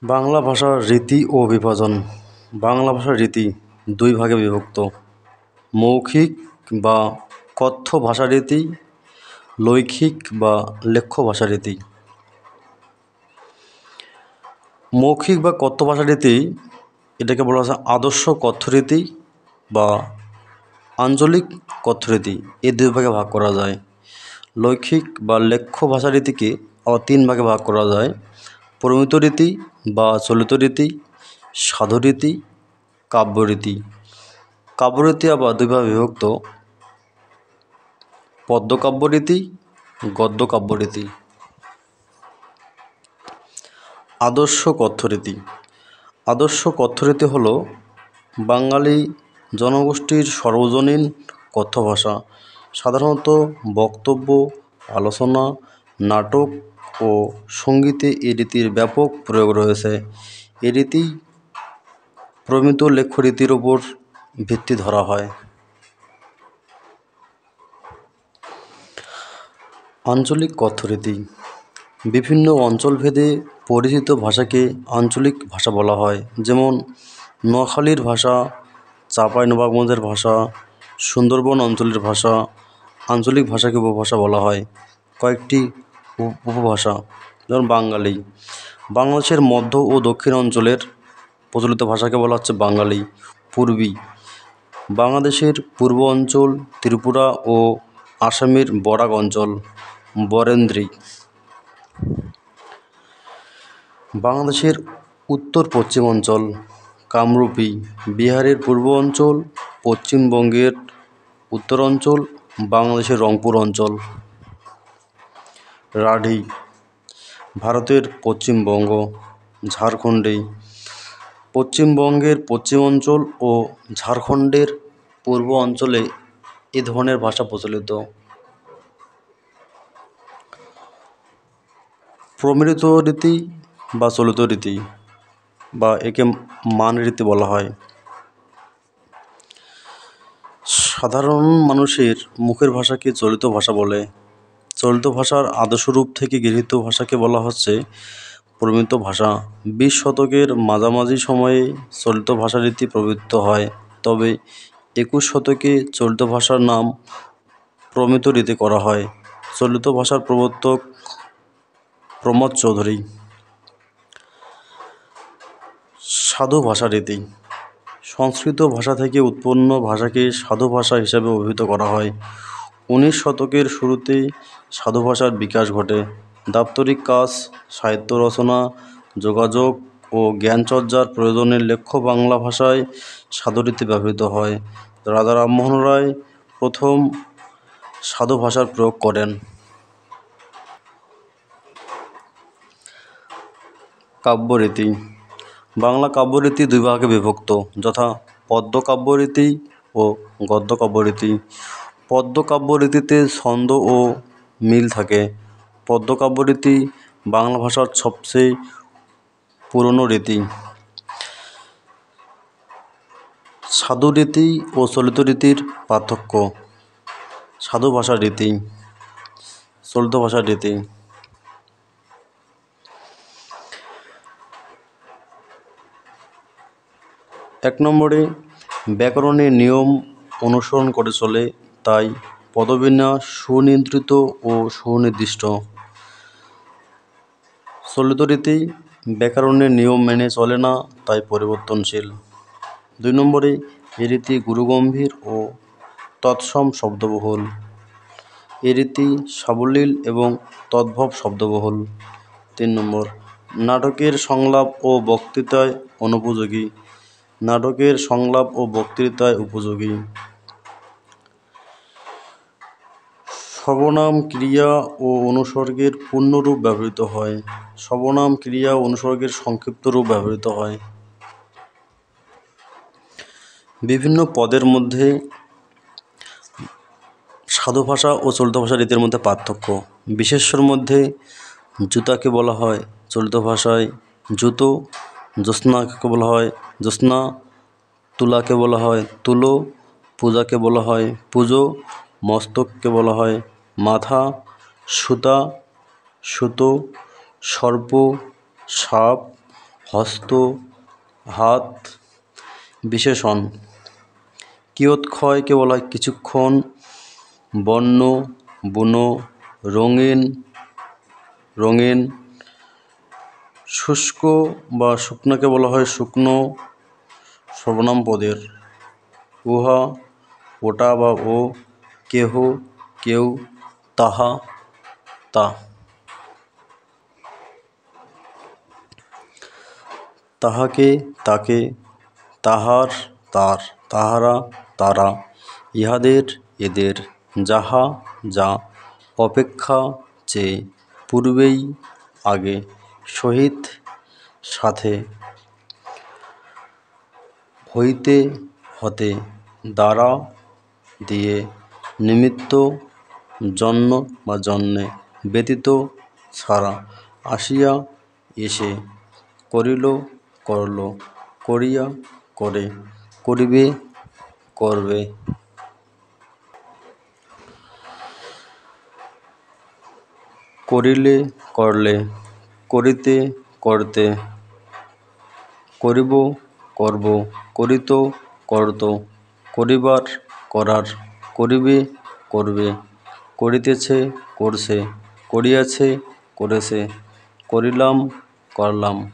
বাংলা ভাষার রীতি ও বিভাজন। বাংলা ভাষার রীতি দুই ভাগে বিভক্ত: মৌখিক বা কথ্য ভাষারীতি, লৈখিক বা লেখ্য ভাষারীতি। মৌখিক বা কথ্য ভাষারীতি এটাকে বলা হয় আদর্শ কথ্যরীতি বা আঞ্চলিক কথ্যরীতি, এই দুই ভাগে ভাগ করা যায়। লৈখিক বা লেখ্য ভাষারীতিকে আবার তিন ভাগে ভাগ করা যায়: প্রমিত রীতি বা চলিত রীতি, সাধুরীতি, কাব্যরীতি। কাব্যরীতি আবার দুই ভাগে বিভক্ত: পদ্যকাব্যরীতি, গদ্য কাব্যরীতি। আদর্শ কথ্যরীতি। আদর্শ কথ্যরীতি হল বাঙালি জনগোষ্ঠীর সর্বজনীন কথ্য ভাষা। সাধারণত বক্তব্য, আলোচনা, নাটক ও সঙ্গীতে এ রীতির ব্যাপক প্রয়োগ রয়েছে। এ রীতি প্রমিত লেখ্য রীতির ওপর ভিত্তি ধরা হয়। আঞ্চলিক কথ্যরীতি। বিভিন্ন অঞ্চলভেদে পরিচিত ভাষাকে আঞ্চলিক ভাষা বলা হয়। যেমন নোয়াখালীর ভাষা, চাঁপাইনবাবগঞ্জের ভাষা, সুন্দরবন অঞ্চলের ভাষা। আঞ্চলিক ভাষাকে উপভাষা বলা হয়। কয়েকটি উপভাষা, যেমন বাঙালি। বাংলাদেশের মধ্য ও দক্ষিণ অঞ্চলের প্রচলিত ভাষাকে বলা হচ্ছে বাঙালি। পূর্বী, বাংলাদেশের পূর্ব অঞ্চল, ত্রিপুরা ও আসামের বরাক অঞ্চল, বরেন্দ্রী। বাংলাদেশের উত্তর পশ্চিম অঞ্চল, কামরূপী। বিহারের পূর্ব অঞ্চল, পশ্চিমবঙ্গের উত্তর অঞ্চল, বাংলাদেশের রংপুর অঞ্চল। রাঢ়ী, ভারতের পশ্চিমবঙ্গ, ঝাড়খণ্ডী। পশ্চিমবঙ্গের পশ্চিম অঞ্চল ও ঝাড়খণ্ডের পূর্ব অঞ্চলে এ ধরনের ভাষা প্রচলিত। প্রমিত রীতি বা চলিত রীতি বা একে মান রীতি বলা হয়। সাধারণ মানুষের মুখের ভাষাকে চলিত ভাষা বলে। চলিত ভাষার আদর্শরূপ থেকে গৃহীত ভাষাকে বলা হচ্ছে প্রমিত ভাষা। 20 শতকের মাঝামাঝি সময়ে চলিত ভাষারীতি প্রবর্তিত হয়। তবে 21 শতকে চলিত ভাষার নাম প্রমিত রীতি করা হয়। চলিত ভাষার প্রবর্তক প্রমথ চৌধুরী। সাধু ভাষারীতি। সংস্কৃত ভাষা থেকে উৎপন্ন ভাষাকে সাধু ভাষা হিসাবে অভিহিত করা হয়। 19 শতকের শুরুতে সাধু ভাষার বিকাশ ঘটে। দাপ্তরিক কাজ, সাহিত্য রচনা, যোগাযোগ ও জ্ঞানচর্চার প্রয়োজনে লেখ্য বাংলা ভাষায় সাধুরীতি ব্যবহৃত হয়। রাজা রামমোহন রায় প্রথম সাধু ভাষার প্রয়োগ করেন। কাব্যরীতি। বাংলা কাব্যরীতি দুই ভাগে বিভক্ত, যথা পদ্য কাব্যরীতি ও গদ্য কাব্যরীতি। পদ্য কাব্যরীতিতে ছন্দ ও মিল থাকে। পদ্য কাব্যরীতি বাংলা ভাষার সবচেয়ে পুরনো রীতি। সাধু রীতি ও চলিত রীতির পার্থক্য। সাধু ভাষার রীতি, চলিত ভাষার রীতি। 1 নম্বরে ব্যাকরণের নিয়ম অনুসরণ করে চলে, তাই পদবিন্যাস সুনিয়ন্ত্রিত ও সুনির্দিষ্ট। চলিত রীতি ব্যাকরণের নিয়ম মেনে চলে না, তাই পরিবর্তনশীল। 2 নম্বরে এ রীতি গুরুগম্ভীর ও তৎসম শব্দবহুল। এ রীতি সাবলীল এবং তদ্ভব শব্দবহুল। 3 নম্বর নাটকের সংলাপ ও বক্তৃতায় অনুপযোগী। নাটকের সংলাপ ও বক্তৃতায় উপযোগী। সর্বনাম ক্রিয়া ও অনুসর্গের পূর্ণরূপ ব্যবহৃত হয়। সর্বনাম ক্রিয়া ও অনুসর্গের সংক্ষিপ্ত রূপ ব্যবহৃত হয়। বিভিন্ন পদের মধ্যে সাধু ভাষা ও চলিত ভাষা রীতির মধ্যে পার্থক্য। বিশেষ্যর মধ্যে জুতাকে বলা হয় চলিত ভাষায় জুতো, জ্যোৎস্নাকে বলা হয় জ্যোৎস্না, তুলাকে বলা হয় তুলো, পূজাকে বলা হয় পুজো, মস্তককে বলা হয় মাথা, সুতা, সুতো, সর্প, সাপ, হস্ত, হাত। বিশেষণ কিয়ৎক্ষয়কে বলা হয় কিছুক্ষণ, বর্ণ, বুনো, রঙিন, রঙিন। শুষ্ক বা শুকনাকে বলা হয় শুকনো, সর্বনাম পদের। উহা, ওটা বা ও, কেহ, কেউ, তাহা, তা। তাহাকে, তাকে, তাহার, তার, তাহারা, তারা, ইহাদের, এদের, যাহা, যা, অপেক্ষা, চেয়ে, পূর্বেই, আগে, সহিত, সাথে, হইতে, হতে, দ্বারা, দিয়ে, নিমিত্ত, জন্য বা জন্যে, ব্যতীত, ছাড়া, আসিয়া, এসে, করিল, করল, করিয়া, করে, করিবে, করবে। করিলে, করলে, করিতে, করতে, করিব, করব, করিত, করত, করিবার, করার, করিবে, করবে, করিতেছে, করছে, করিয়াছে, করেছে, করিলাম, করলাম,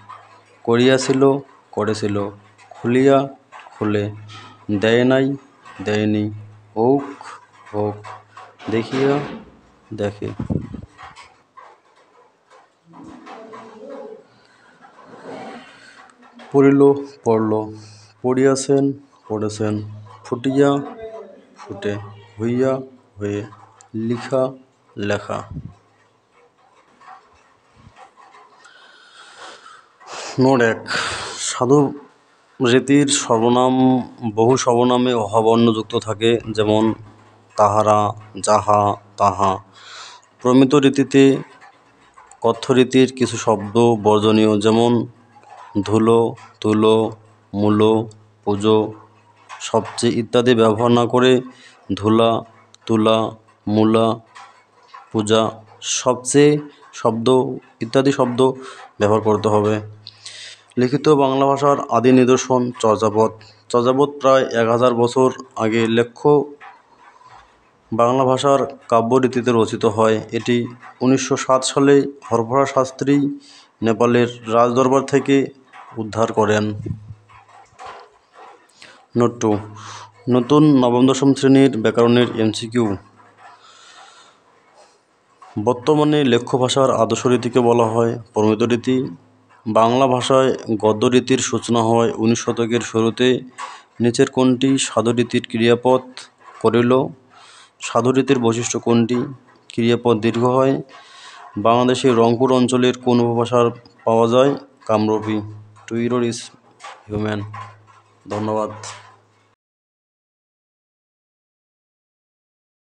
করিয়াছিল, করেছিল, খুলিয়া, খুলে, দেয় নাই, দেয়নি, হোক, হোক, দেখিয়া, দেখে। পড়িল, পড়ল, পড়িয়াছেন, পড়েছেন, ফুটিয়া, ফুটে, হইয়া, হয়ে, লিখা, লেখা। নোট ১। সাধু রীতির সর্বনাম বহু সর্বনামে অহবর্ণ যুক্ত থাকে, যেমন তাহারা, যাহা, তাহা। প্রমিত রীতিতে কথ্য রীতির কিছু শব্দ বর্জনীয়, যেমন ধুলো, তুলো, মূলো, পুজো, সবচেয়ে ইত্যাদি ব্যবহার না করে ধুলা, তুলা, মূলা, পূজা, সবচেয়ে শব্দ ইত্যাদি শব্দ ব্যবহার করতে হবে। লিখিত বাংলা ভাষার আদি নিদর্শন চর্যাপদ। চর্যাপদ প্রায় 1000 বছর আগে লেখ্য বাংলা ভাষার কাব্যরীতিতে রচিত হয়। এটি 1907 সালে হরভরা শাস্ত্রী নেপালের রাজদরবার থেকে উদ্ধার করেন। নোট 2। নতুন নবম-দশম শ্রেণীর ব্যাকরণের MCQ। বর্তমানে লেখ্য ভাষার আদর্শ রীতিকে বলা হয় প্রমিত রীতি। বাংলা ভাষায় গদ্য রীতির সূচনা হয় 19 শতকের শুরুতে। নিচের কোনটি সাধু রীতির ক্রিয়াপদ? করিল। সাধু রীতির বৈশিষ্ট্য কোনটি? ক্রিয়াপদ দীর্ঘ হয়। বাংলাদেশের রংপুর অঞ্চলের কোন উপভাষার পাওয়া যায়? Kamrupi. To error is human. ধন্যবাদ।